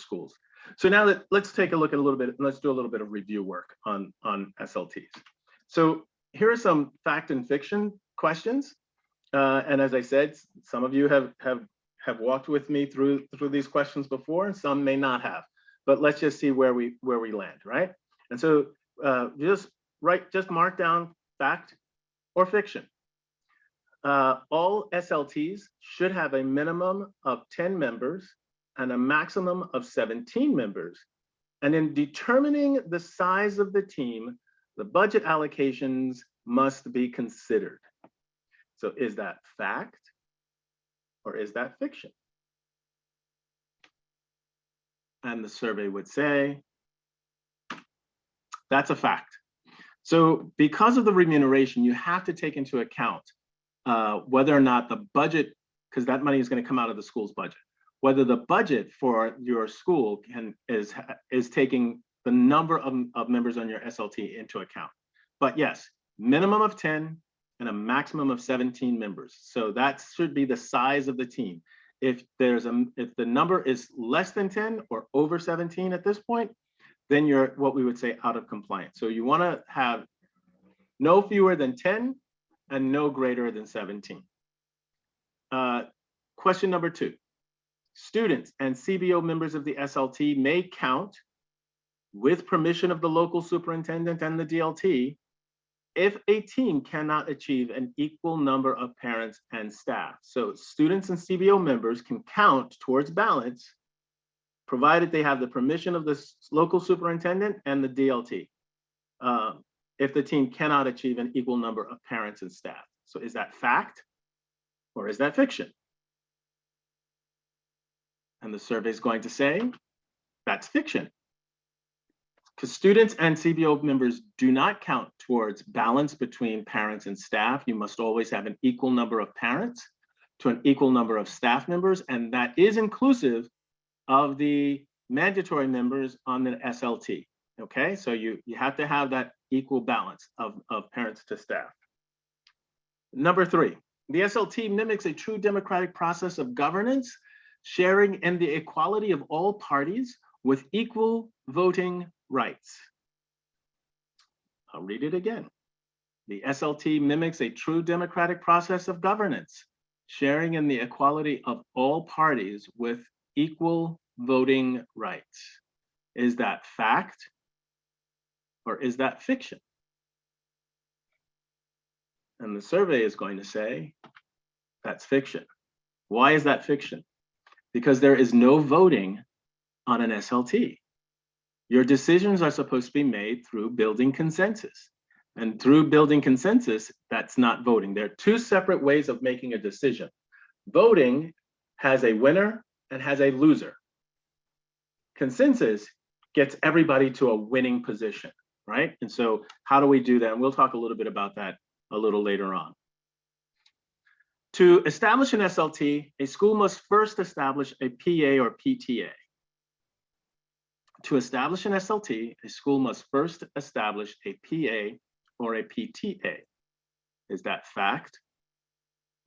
schools. So now let's take a look at let's do a little bit of review work on SLTs. So here are some fact and fiction questions. And as I said, some of you have walked with me through these questions before, and some may not have. But let's just see where we land, right? And so just mark down fact or fiction. All SLTs should have a minimum of 10 members and a maximum of 17 members. And in determining the size of the team, the budget allocations must be considered. So is that fact or is that fiction? And the survey would say, that's a fact. So because of the remuneration, you have to take into account whether or not the budget, because that money is going to come out of the school's budget, whether the budget for your school is taking the number of members on your SLT into account. But yes, minimum of 10 and a maximum of 17 members. So that should be the size of the team. If the number is less than 10 or over 17 at this point, then you're what we would say out of compliance. So you want to have no fewer than 10 and no greater than 17. Question number 2. Students and CBO members of the SLT may count, with permission of the local superintendent and the DLT, if a team cannot achieve an equal number of parents and staff. So students and CBO members can count towards balance, provided they have the permission of the local superintendent and the DLT, if the team cannot achieve an equal number of parents and staff. So is that fact or is that fiction? And the survey is going to say that's fiction. Because students and CBO members do not count towards balance between parents and staff. You must always have an equal number of parents to an equal number of staff members, and that is inclusive of the mandatory members on the SLT. Okay, so you have to have that equal balance of parents to staff. Number 3, the SLT mimics a true democratic process of governance, sharing in the equality of all parties with equal voting rights. I'll read it again. The SLT mimics a true democratic process of governance, sharing in the equality of all parties with equal voting rights. Is that fact or is that fiction? And the survey is going to say that's fiction. Why is that fiction? Because there is no voting on an SLT. Your decisions are supposed to be made through building consensus. And through building consensus, that's not voting. There are 2 separate ways of making a decision. Voting has a winner and has a loser. Consensus gets everybody to a winning position, right? And so how do we do that? And we'll talk a little bit about that a little later on. To establish an SLT, a school must first establish a PA or PTA. To establish an SLT, a school must first establish a PA or a PTA. Is that fact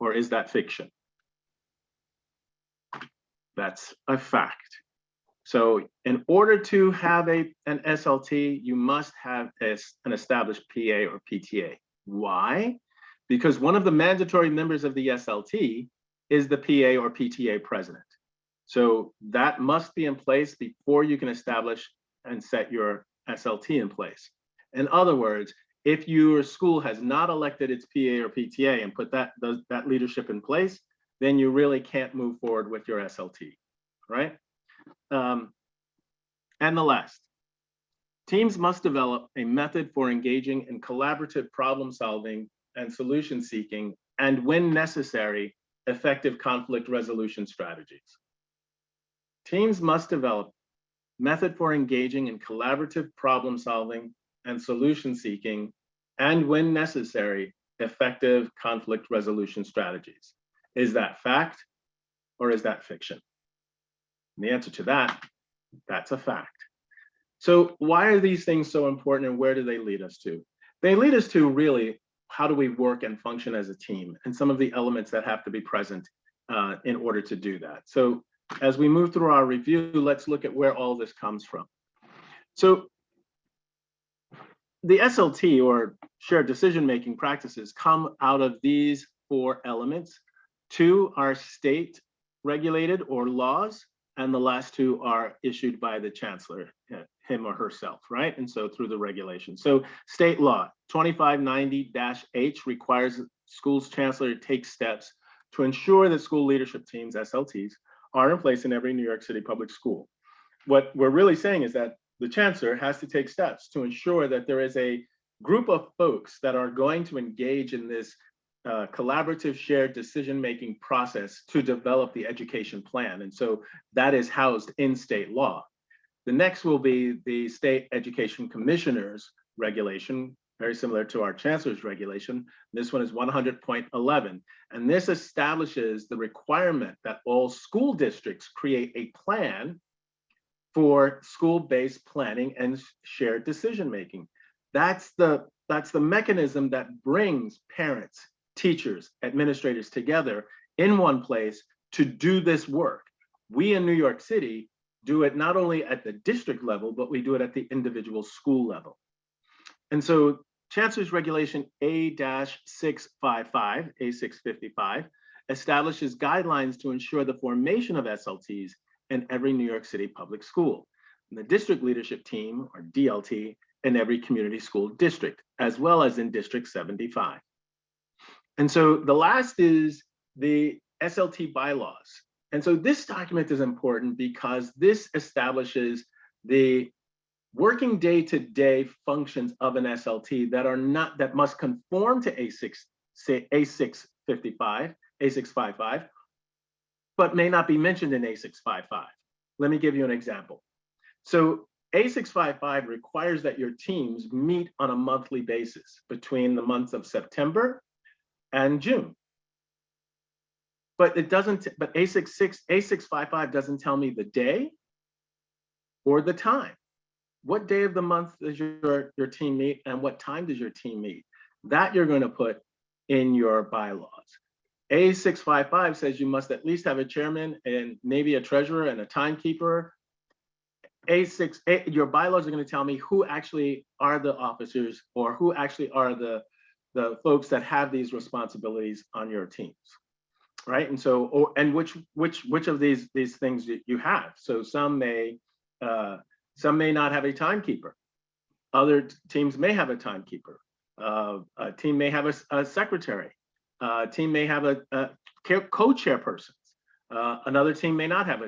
or is that fiction? That's a fact. So in order to have an SLT, you must have an established PA or PTA. Why? Because one of the mandatory members of the SLT is the PA or PTA president. So that must be in place before you can establish and set your SLT in place. In other words, if your school has not elected its PA or PTA and put that leadership in place, then you really can't move forward with your SLT, right? And the last, teams must develop a method for engaging in collaborative problem solving and solution seeking, and when necessary, effective conflict resolution strategies. Teams must develop method for engaging in collaborative problem solving and solution seeking, and when necessary, effective conflict resolution strategies. Is that fact or is that fiction? And the answer to that, that's a fact. So why are these things so important and where do they lead us to? They lead us to really, how do we work and function as a team and some of the elements that have to be present in order to do that. So as we move through our review, let's look at where all this comes from. So the SLT, or shared decision-making practices, come out of these 4 elements. 2 are state regulated or laws, and the last 2 are issued by the chancellor, him or herself, right? And so through the regulation. So state law 2590-H requires school's chancellor to take steps to ensure that school leadership teams, SLTs, are in place in every New York City public school. What we're really saying is that the chancellor has to take steps to ensure that there is a group of folks that are going to engage in this collaborative shared decision-making process to develop the education plan. And so that is housed in state law. The next will be the state education commissioners regulation, very similar to our chancellor's regulation. This one is 100.11. And this establishes the requirement that all school districts create a plan for school-based planning and shared decision-making. That's the mechanism that brings parents, teachers, administrators together in one place to do this work. We in New York City do it not only at the district level, but we do it at the individual school level. And so Chancellor's Regulation A-655, A655, establishes guidelines to ensure the formation of SLTs in every New York City public school, and the district leadership team, or DLT, in every community school district, as well as in District 75. And so the last is the SLT bylaws. And so this document is important because this establishes the working day-to-day functions of an SLT that must conform to A655, but may not be mentioned in A655. Let me give you an example. So A655 requires that your teams meet on a monthly basis between the months of September and June. But it doesn't, but A655 doesn't tell me the day or the time. What day of the month does your team meet and what time does your team meet? That you're going to put in your bylaws. A655 says you must at least have a chairman and maybe a treasurer and a timekeeper. Your bylaws are going to tell me who actually are the officers or who actually are the folks that have these responsibilities on your teams, right? And so, and which of these things you have. So some may not have a timekeeper. Other teams may have a timekeeper. A team may have a secretary. A team may have a co-chairperson. Another team may not have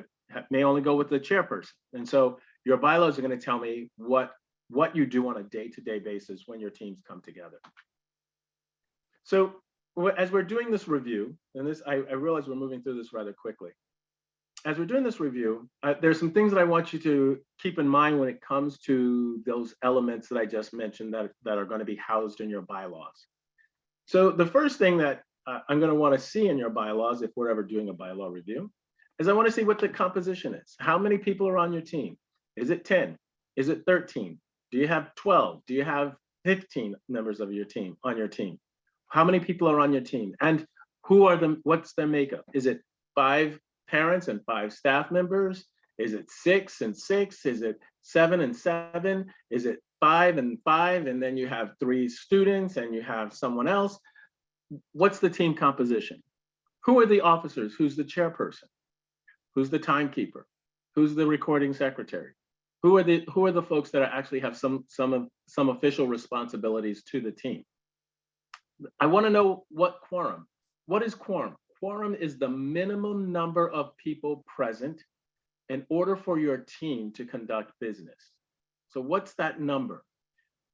may only go with the chairperson. And so your bylaws are going to tell me what you do on a day-to-day basis when your teams come together. So as we're doing this review, and this I realize we're moving through this rather quickly. As we're doing this review, there's some things that I want you to keep in mind when it comes to those elements that I just mentioned that are going to be housed in your bylaws. So the first thing that I'm going to want to see in your bylaws, if we're ever doing a bylaw review, is I want to see what the composition is. How many people are on your team? Is it 10? Is it 13? Do you have 12? Do you have 15 members of your team on your team? How many people are on your team? And who are them? What's their makeup? Is it 5 parents and 5 staff members? Is it 6 and 6? Is it 7 and 7? Is it 5 and 5? And then you have 3 students and you have someone else. What's the team composition? Who are the officers? Who's the chairperson? Who's the timekeeper? Who's the recording secretary? Who are the folks that actually have some official responsibilities to the team? I want to know what quorum. What is quorum? Quorum is the minimum number of people present in order for your team to conduct business. So what's that number?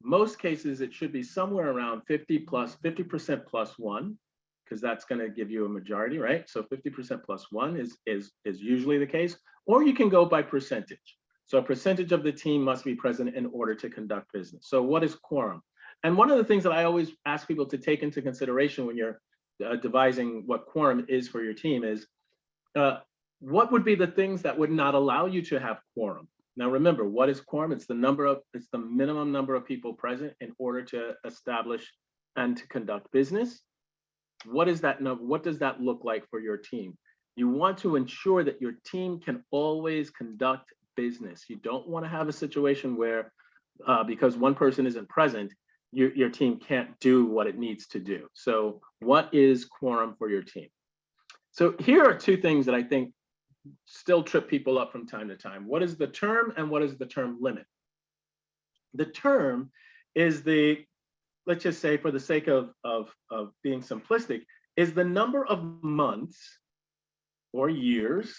Most cases, it should be somewhere around 50% plus 1, because that's going to give you a majority, right? So 50% plus 1 is usually the case, or you can go by percentage. So a percentage of the team must be present in order to conduct business. So what is quorum? And one of the things that I always ask people to take into consideration when you're devising what quorum is for your team is, what would be the things that would not allow you to have quorum? Now remember, what is quorum? It's the minimum number of people present in order to establish and to conduct business. What is that number? What does that look like for your team? You want to ensure that your team can always conduct business. You don't want to have a situation where because one person isn't present, your team can't do what it needs to do. So what is quorum for your team? So here are two things that I think still trip people up from time to time. What is the term and what is the term limit? The term is the, let's just say for the sake of being simplistic, is the number of months or years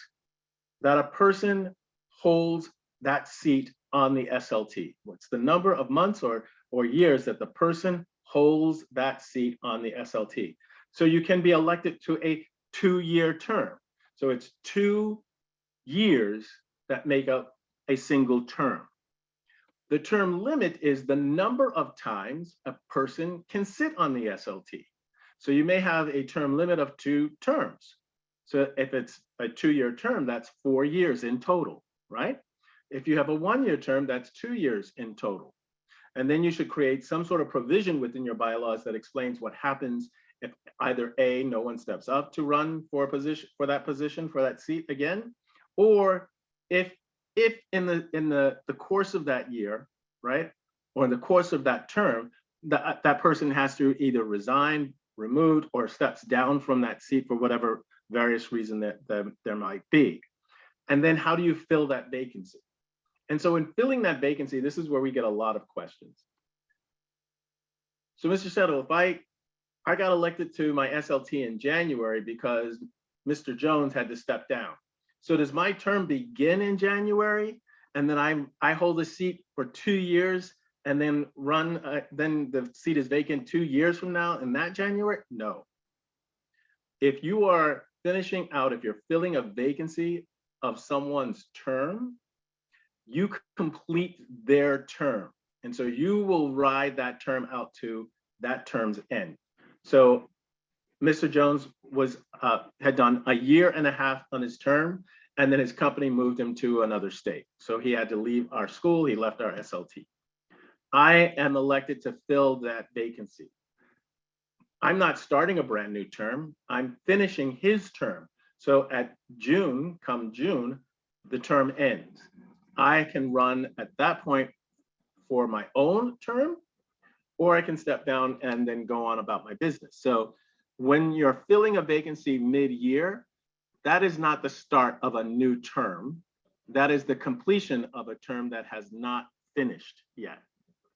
that a person holds that seat on the SLT. What's the number of months or years that the person holds that seat on the SLT? So you can be elected to a 2-year term. So it's 2 years that make up a single term. The term limit is the number of times a person can sit on the SLT. So you may have a term limit of 2 terms. So if it's a 2-year term, that's 4 years in total, right? If you have a 1-year term, that's 2 years in total. And then you should create some sort of provision within your bylaws that explains what happens if either A, no one steps up to run for a position, for that seat again, or if in the course of that year, right, or in the course of that term, that person has to either resign, removed, or steps down from that seat for whatever various reason that there might be. And then how do you fill that vacancy? And so in filling that vacancy, this is where we get a lot of questions. So Mr. Settle, if I got elected to my SLT in January because Mr. Jones had to step down. So does my term begin in January and then I hold a seat for 2 years and then then the seat is vacant 2 years from now in that January? No. If you are finishing out, if you're filling a vacancy of someone's term, you complete their term. And so you will ride that term out to that term's end. So Mr. Jones had done 1.5 years on his term, and then his company moved him to another state. So he had to leave our school, he left our SLT. I am elected to fill that vacancy. I'm not starting a brand new term, I'm finishing his term. So at come June, the term ends. I can run at that point for my own term, or I can step down and then go on about my business. So when you're filling a vacancy mid-year, that is not the start of a new term. That is the completion of a term that has not finished yet.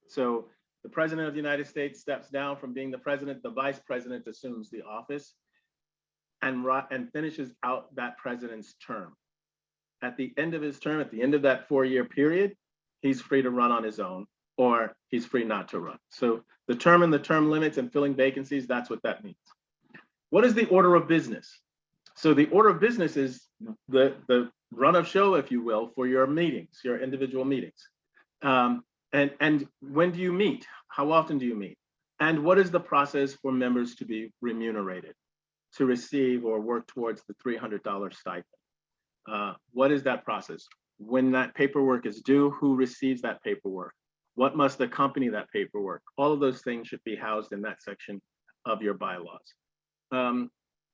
So the President of the United States steps down from being the president, the vice president assumes the office and finishes out that president's term. At the end of his term, at the end of that 4-year period, he's free to run on his own, or he's free not to run. So the term and the term limits and filling vacancies, that's what that means. What is the order of business? So the order of business is the run of show, if you will, for your meetings, your individual meetings. And when do you meet? How often do you meet? And what is the process for members to be remunerated, to receive or work towards the $300 stipend? What is that process? When that paperwork is due, who receives that paperwork? What must accompany that paperwork? All of those things should be housed in that section of your bylaws.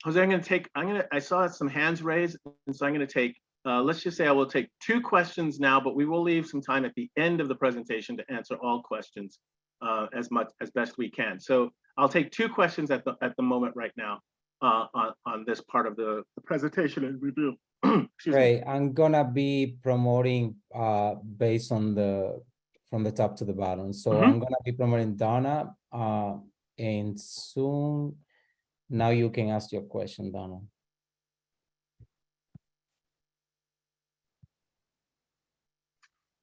Jose, I saw some hands raised, and so I'm gonna take, let's just say I will take 2 questions now, but we will leave some time at the end of the presentation to answer all questions as best we can. So I'll take 2 questions at the moment right now on this part of the presentation and review. Great. I'm gonna be promoting based on from the top to the bottom. So I'm gonna be promoting Donna, and soon. Now you can ask your question, Donna.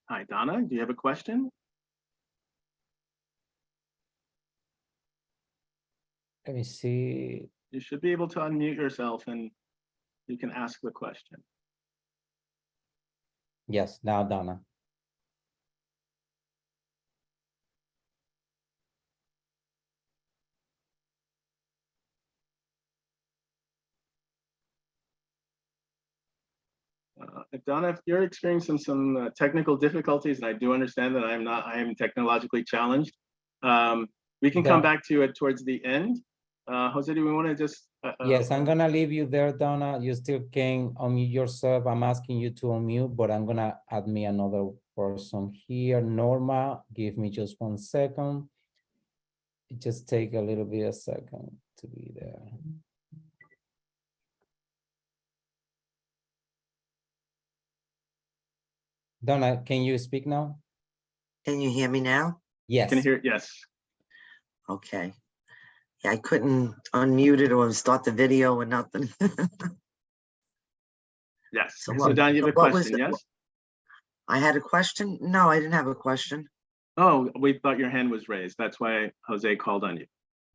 Hi, Donna. Do you have a question? Let me see. You should be able to unmute yourself and you can ask the question. Yes, now Donna. Donna, if you're experiencing some technical difficulties, and I do understand that I am technologically challenged, we can come back to it towards the end. Jose, do we want to just? Yes, I'm gonna leave you there, Donna. You still can unmute yourself. I'm asking you to unmute, but I'm gonna add me another person here. Norma, give me just 1 second. It just take a little bit a second to be there. Donna, can you speak now? Can you hear me now? Yes. Can hear, yes. Okay. Yeah, I couldn't unmute it or start the video or nothing. Yes. So So what- Don, you have a what was question, it? yes? I had a question? No, I didn't have a question. Oh, we thought your hand was raised. That's why Jose called on you.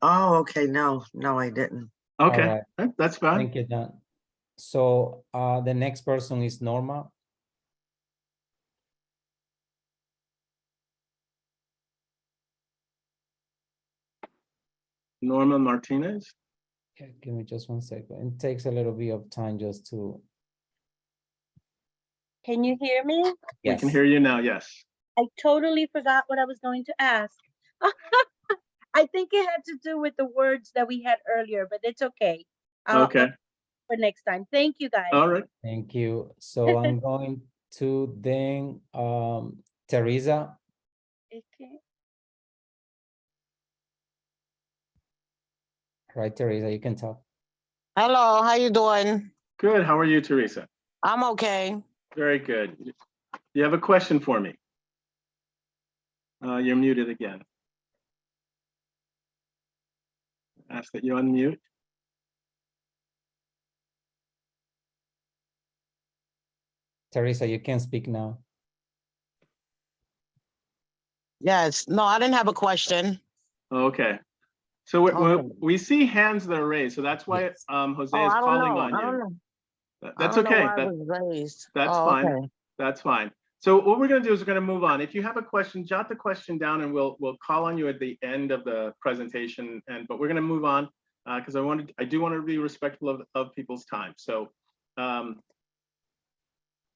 Oh, okay. No, I didn't. Okay, right. that's fine. Thank you, Don. So the next person is Norma. Norma Martinez. Okay, give me just 1 second. It takes a little bit of time just to. Can you hear me? We Yes. can hear you now, yes. I totally forgot what I was going to ask. I think it had to do with the words that we had earlier, but it's okay. Okay, For next time. Thank you, guys. all right. Thank you. So I'm going to then Teresa. Okay. Right, Teresa, you can talk. Hello, how you doing? Good, how are you, Teresa? I'm okay. Very good. You have a question for me? You're muted again. Ask that you unmute. Teresa, you can speak now. Yes, no, I didn't have a question. Okay. So Okay. we see hands that are raised, so that's why Yes. Jose Oh, is I don't calling know. on I don't you. know. That's I don't know okay. why it was raised. That's Oh, fine. okay. That's fine. So what we're going to do is we're going to move on. If you have a question, jot the question down, and we'll call on you at the end of the presentation. But we're going to move on because I do want to be respectful of people's time. So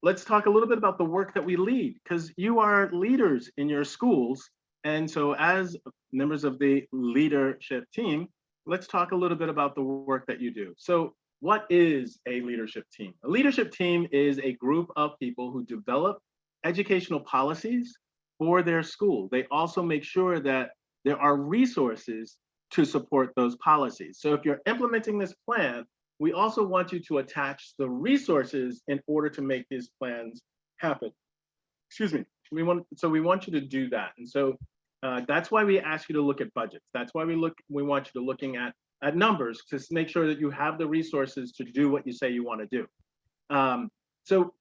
let's talk a little bit about the work that we lead, because you are leaders in your schools. And so as members of the leadership team, let's talk a little bit about the work that you do. So what is a leadership team? A leadership team is a group of people who develop educational policies for their school. They also make sure that there are resources to support those policies. So if you're implementing this plan, we also want you to attach the resources in order to make these plans happen. Excuse me. We want you to do that. And so that's why we ask you to look at budgets. That's why we want you to looking at numbers to make sure that you have the resources to do what you say you want to do. So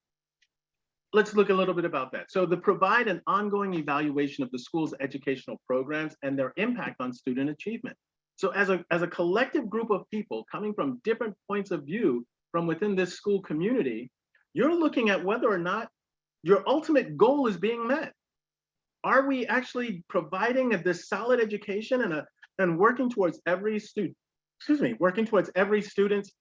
let's look a little bit about that. So to provide an ongoing evaluation of the school's educational programs and their impact on student achievement. So as a collective group of people coming from different points of view from within this school community, you're looking at whether or not your ultimate goal is being met. Are we actually providing this solid education and working towards every student, working towards every student's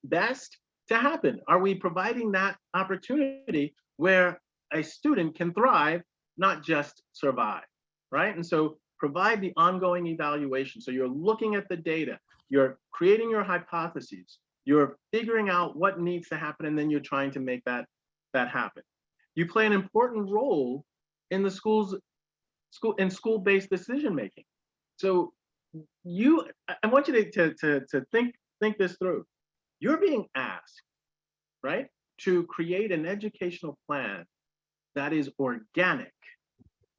best to happen? Are we providing that opportunity where a student can thrive, not just survive, right? And so provide the ongoing evaluation. So you're looking at the data, you're creating your hypotheses, you're figuring out what needs to happen, and then you're trying to make that happen. You play an important role in the school-based decision-making. So I want you to think this through. You're being asked, right, to create an educational plan that is organic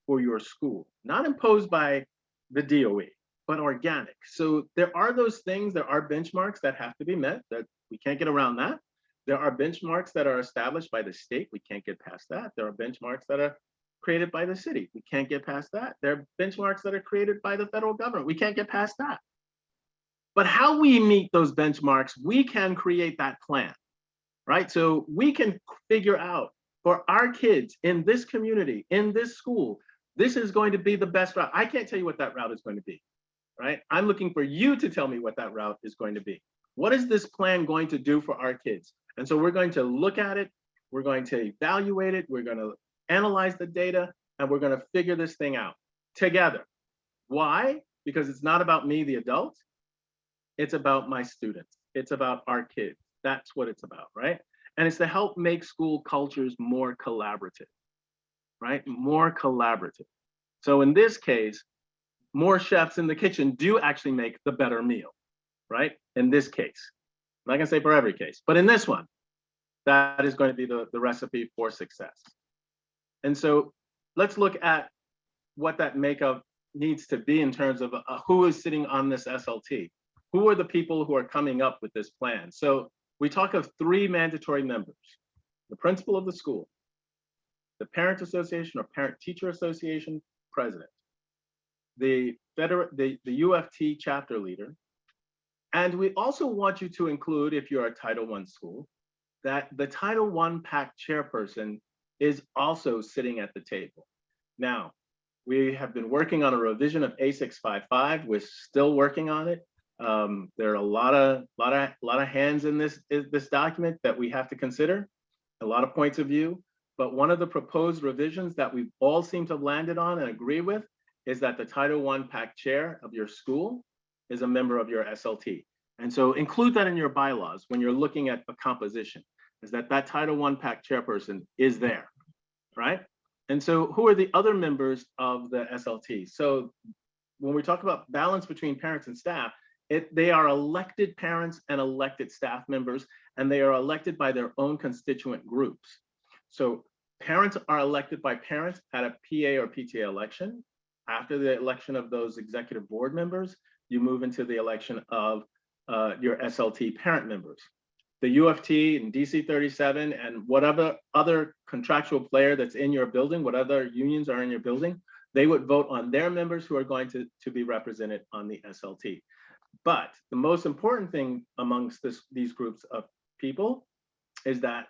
for your school, not imposed by the DOE, but organic. So there are those things, there are benchmarks that have to be met, that we can't get around that. There are benchmarks that are established by the state, we can't get past that. There are benchmarks that are created by the city, we can't get past that. There are benchmarks that are created by the federal government, we can't get past that. But how we meet those benchmarks, we can create that plan, right? So we can figure out for our kids in this community, in this school, this is going to be the best route. I can't tell you what that route is going to be, right? I'm looking for you to tell me what that route is going to be. What is this plan going to do for our kids? And so we're going to look at it, we're going to evaluate it, we're going to analyze the data, and we're going to figure this thing out together. Why? Because it's not about me, the adult. It's about my students. It's about our kids. That's what it's about, right? And it's to help make school cultures more collaborative, right? More collaborative. So in this case, more chefs in the kitchen do actually make the better meal, right? In this case, I'm not gonna say for every case, but in this one, that is going to be the recipe for success. And so let's look at what that makeup needs to be in terms of who is sitting on this SLT. Who are the people who are coming up with this plan? So we talk of 3 mandatory members: the principal of the school, the parent association or parent teacher association president, the UFT chapter leader. And we also want you to include, if you're a Title I school, that the Title I PAC chairperson is also sitting at the table. Now, we have been working on a revision of A655. We're still working on it. There are a lot of hands in this document that we have to consider, a lot of points of view. But one of the proposed revisions that we all seem to have landed on and agree with is that the Title I PAC chair of your school is a member of your SLT. And so include that in your bylaws when you're looking at the composition, is that Title I PAC chairperson is there, right? And so who are the other members of the SLT? So when we talk about balance between parents and staff, they are elected parents and elected staff members, and they are elected by their own constituent groups. So parents are elected by parents at a PA or PTA election. After the election of those executive board members, you move into the election of your SLT parent members. The UFT and DC 37 and whatever other contractual player that's in your building, what other unions are in your building, they would vote on their members who are going to be represented on the SLT. But the most important thing amongst these groups of people is that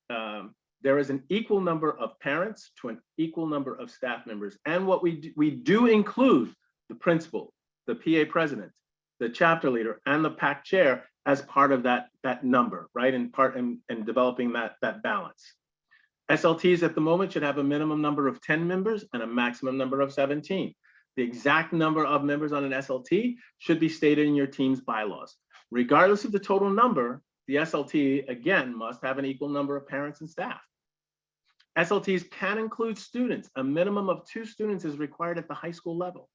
there is an equal number of parents to an equal number of staff members. And what we do include the principal, the PA president, the chapter leader, and the PAC chair as part of that number, right? In part in developing that balance. SLTs at the moment should have a minimum number of 10 members and a maximum number of 17. The exact number of members on an SLT should be stated in your team's bylaws. Regardless of the total number, the SLT, again, must have an equal number of parents and staff. SLTs can include students. A minimum of 2 students is required at the high school level.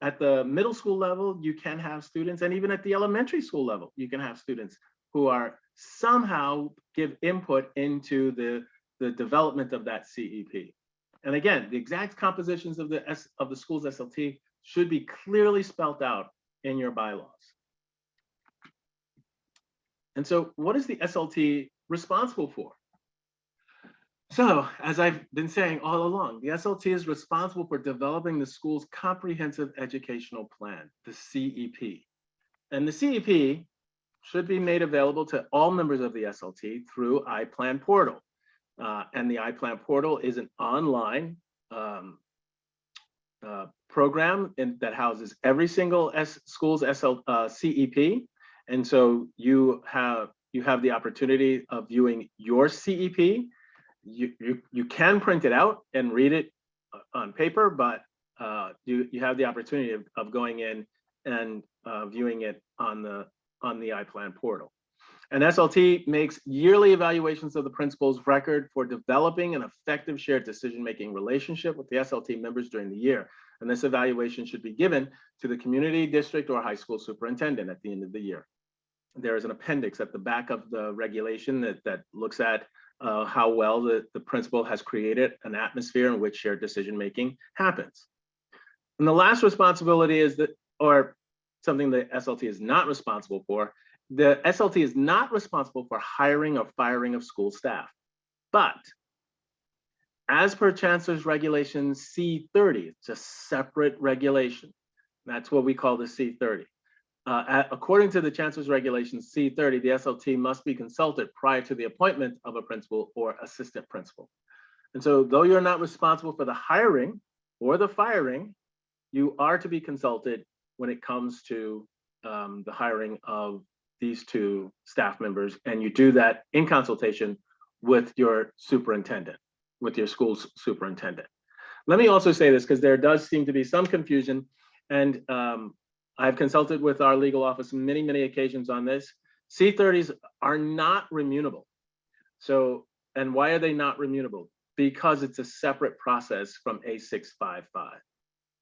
At the middle school level, you can have students, and even at the elementary school level, you can have students who are somehow give input into the development of that CEP. And again, the exact compositions of the school's SLT should be clearly spelled out in your bylaws. And so what is the SLT responsible for? So, as I've been saying all along, the SLT is responsible for developing the school's comprehensive educational plan, the CEP. And the CEP should be made available to all members of the SLT through iPlan portal. And the iPlan portal is an online program that houses every single school's CEP. And so you have the opportunity of viewing your CEP. You can print it out and read it on paper, but you have the opportunity of going in and viewing it on the iPlan portal. And SLT makes yearly evaluations of the principal's record for developing an effective shared decision-making relationship with the SLT members during the year. And this evaluation should be given to the community, district, or high school superintendent at the end of the year. There is an appendix at the back of the regulation that looks at how well the principal has created an atmosphere in which shared decision-making happens. And the last responsibility is or something the SLT is not responsible for. The SLT is not responsible for hiring or firing of school staff, but as per Chancellor's Regulation C30, it's a separate regulation. That's what we call the C30. According to the Chancellor's Regulation C30, the SLT must be consulted prior to the appointment of a principal or assistant principal. And so though you're not responsible for the hiring or the firing, you are to be consulted when it comes to the hiring of these 2 staff members, and you do that in consultation with your superintendent, with your school's superintendent. Let me also say this, because there does seem to be some confusion, and I've consulted with our legal office many, many occasions on this. C30s are not remunable. So, and why are they not remunable? Because it's a separate process from A655.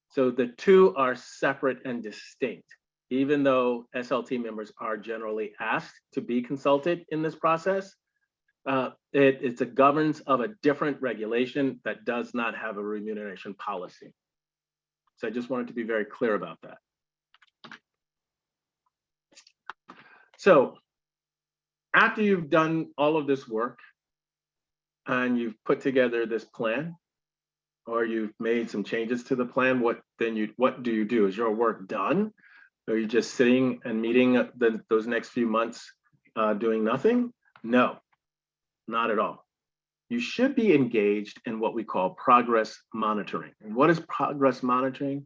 So the two are separate and distinct, even though SLT members are generally asked to be consulted in this process. It's a governance of a different regulation that does not have a remuneration policy. So I just wanted to be very clear about that. So after you've done all of this work and you've put together this plan, or you've made some changes to the plan, what do you do? Is your work done? Are you just sitting and meeting those next few months doing nothing? No, not at all. You should be engaged in what we call progress monitoring. And what is progress monitoring?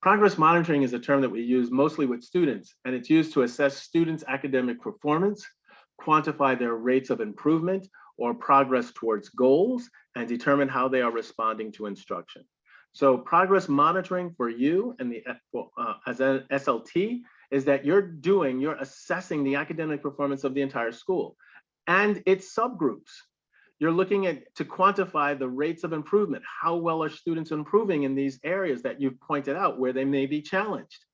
Progress monitoring is a term that we use mostly with students, and it's used to assess students' academic performance, quantify their rates of improvement or progress towards goals, and determine how they are responding to instruction. So progress monitoring for you and as an SLT is that you're assessing the academic performance of the entire school and its subgroups. You're looking to quantify the rates of improvement. How well are students improving in these areas that you've pointed out where they may be challenged?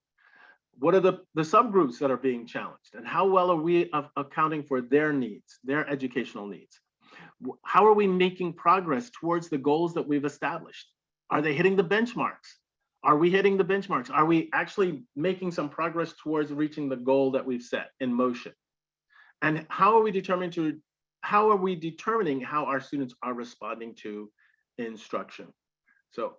What are the subgroups that are being challenged? And how well are we accounting for their needs, their educational needs? How are we making progress towards the goals that we've established? Are they hitting the benchmarks? Are we hitting the benchmarks? Are we actually making some progress towards reaching the goal that we've set in motion? And how are we determining how our students are responding to instruction? So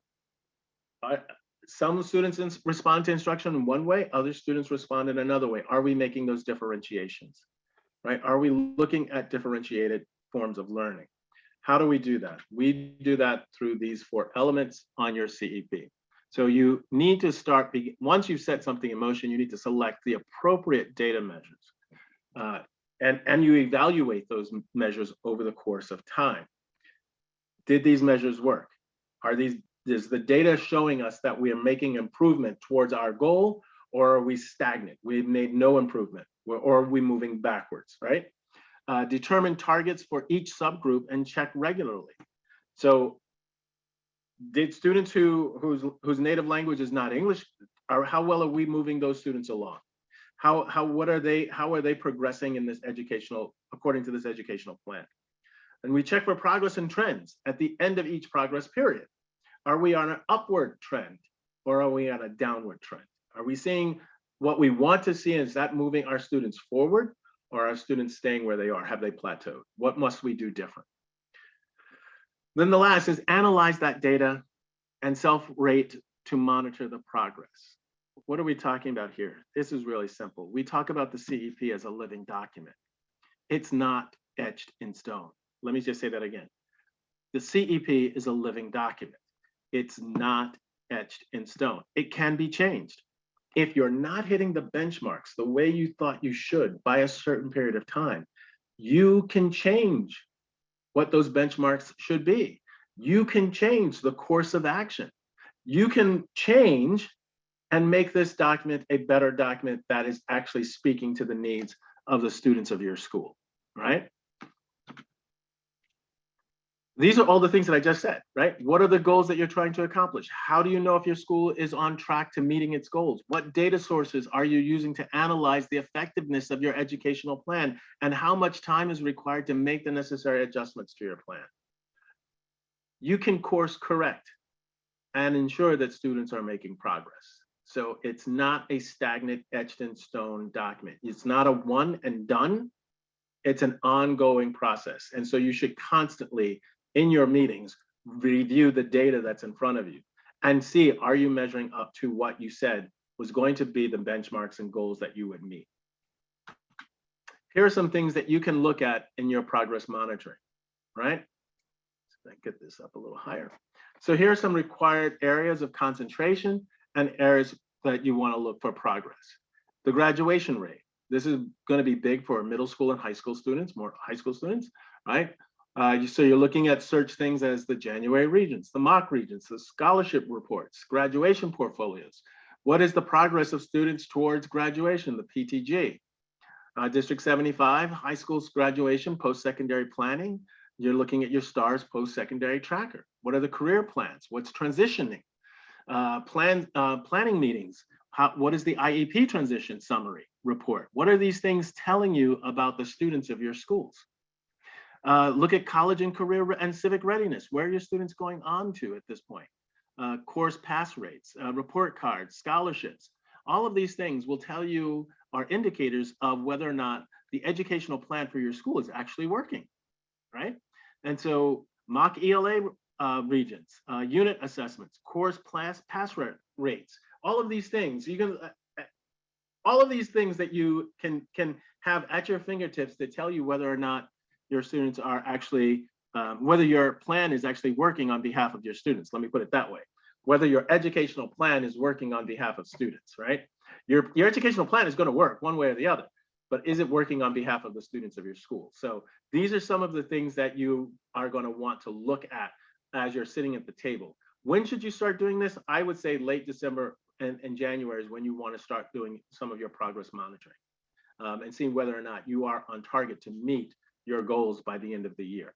some students respond to instruction in one way, other students respond in another way. Are we making those differentiations, right? Are we looking at differentiated forms of learning? How do we do that? We do that through these 4 elements on your CEP. So you need to start, once you've set something in motion, you need to select the appropriate data measures. And you evaluate those measures over the course of time. Did these measures work? Is the data showing us that we are making improvement towards our goal, or are we stagnant? We've made no improvement, or are we moving backwards, right? Determine targets for each subgroup and check regularly. So did students whose native language is not English, how well are we moving those students along? How are they progressing in this according to this educational plan? And we check for progress and trends at the end of each progress period. Are we on an upward trend or are we on a downward trend? Are we seeing what we want to see? Is that moving our students forward, or are students staying where they are? Have they plateaued? What must we do different? Then the last is analyze that data and self-rate to monitor the progress. What are we talking about here? This is really simple. We talk about the CEP as a living document. It's not etched in stone. Let me just say that again. The CEP is a living document. It's not etched in stone. It can be changed. If you're not hitting the benchmarks the way you thought you should by a certain period of time, you can change what those benchmarks should be. You can change the course of action. You can change and make this document a better document that is actually speaking to the needs of the students of your school, right? These are all the things that I just said, right? What are the goals that you're trying to accomplish? How do you know if your school is on track to meeting its goals? What data sources are you using to analyze the effectiveness of your educational plan? And how much time is required to make the necessary adjustments to your plan? You can course correct and ensure that students are making progress. So it's not a stagnant, etched in stone document. It's not a one and done. It's an ongoing process. And so you should constantly, in your meetings, review the data that's in front of you and see, are you measuring up to what you said was going to be the benchmarks and goals that you would meet? Here are some things that you can look at in your progress monitoring, right? So let's get this up a little higher. So here are some required areas of concentration and areas that you want to look for progress. The graduation rate. This is going to be big for middle school and high school students, more high school students, right? So you're looking at such things as the January regents, the mock regents, the scholarship reports, graduation portfolios. What is the progress of students towards graduation, the PTG? District 75, high school's graduation, post-secondary planning. You're looking at your STARS post-secondary tracker. What are the career plans? What's transitioning? Planning meetings. What is the IEP transition summary report? What are these things telling you about the students of your schools? Look at college and career and civic readiness. Where are your students going on to at this point? Course pass rates, report cards, scholarships. All of these things will tell you are indicators of whether or not the educational plan for your school is actually working, right? And so mock ELA regions, unit assessments, course pass rates, all of these things, all of these things that you can have at your fingertips to tell you whether or not your students are actually, whether your plan is actually working on behalf of your students. Let me put it that way. Whether your educational plan is working on behalf of students, right? Your educational plan is going to work one way or the other, but is it working on behalf of the students of your school? So these are some of the things that you are going to want to look at as you're sitting at the table. When should you start doing this? I would say late December and January is when you want to start doing some of your progress monitoring and seeing whether or not you are on target to meet your goals by the end of the year.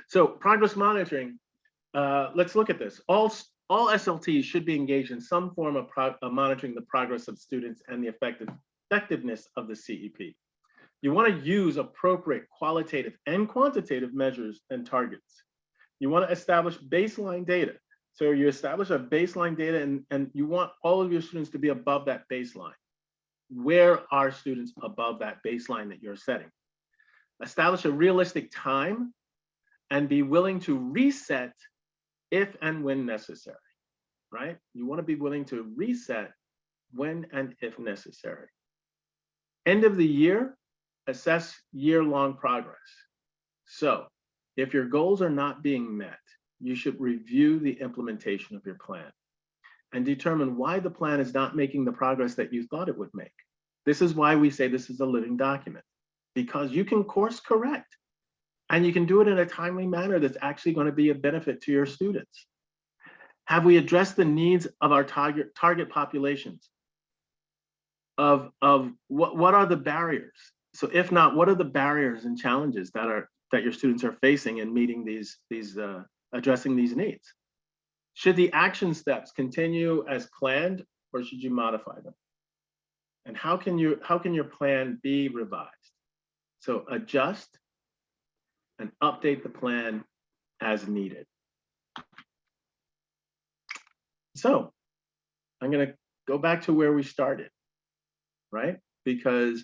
So progress monitoring, let's look at this. All SLTs should be engaged in some form of monitoring the progress of students and the effectiveness of the CEP. You want to use appropriate qualitative and quantitative measures and targets. You want to establish baseline data. So you establish a baseline data and you want all of your students to be above that baseline. Where are students above that baseline that you're setting? Establish a realistic time and be willing to reset if and when necessary, right? You want to be willing to reset when and if necessary. End of the year, assess year-long progress. So if your goals are not being met, you should review the implementation of your plan and determine why the plan is not making the progress that you thought it would make. This is why we say this is a living document, because you can course correct and you can do it in a timely manner that's actually going to be a benefit to your students. Have we addressed the needs of our target populations? Of what are the barriers? So if not, what are the barriers and challenges that your students are facing in meeting addressing these needs? Should the action steps continue as planned, or should you modify them? And how can your plan be revised? So adjust and update the plan as needed. So I'm going to go back to where we started, right? Because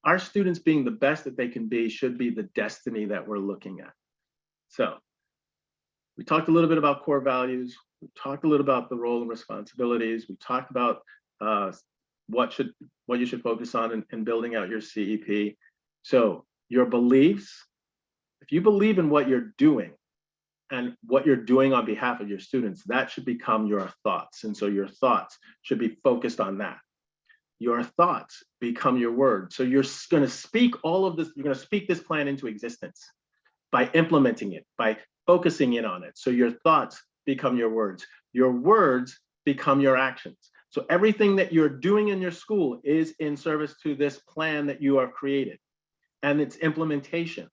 our students being the best that they can be should be the destiny that we're looking at. So we talked a little bit about core values. We talked a little about the role and responsibilities. We talked about what you should focus on in building out your CEP. So your beliefs, if you believe in what you're doing and what you're doing on behalf of your students, that should become your thoughts. And so your thoughts should be focused on that. Your thoughts become your words. So you're going to speak all of this, you're going to speak this plan into existence by implementing it, by focusing in on it. So your thoughts become your words. Your words become your actions. So everything that you're doing in your school is in service to this plan that you have created and its implementation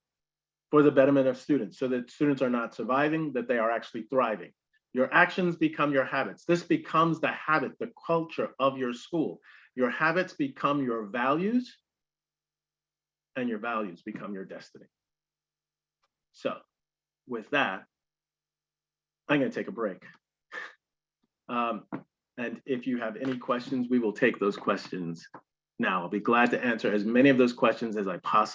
for the betterment of students, so that students are not surviving, that they are actually thriving. Your actions become your habits. This becomes the habit, the culture of your school. Your habits become your values, and your values become your destiny. So with that, I'm going to take a break. And if you have any questions, we will take those questions now. I'll be glad to answer as many of those questions as I possibly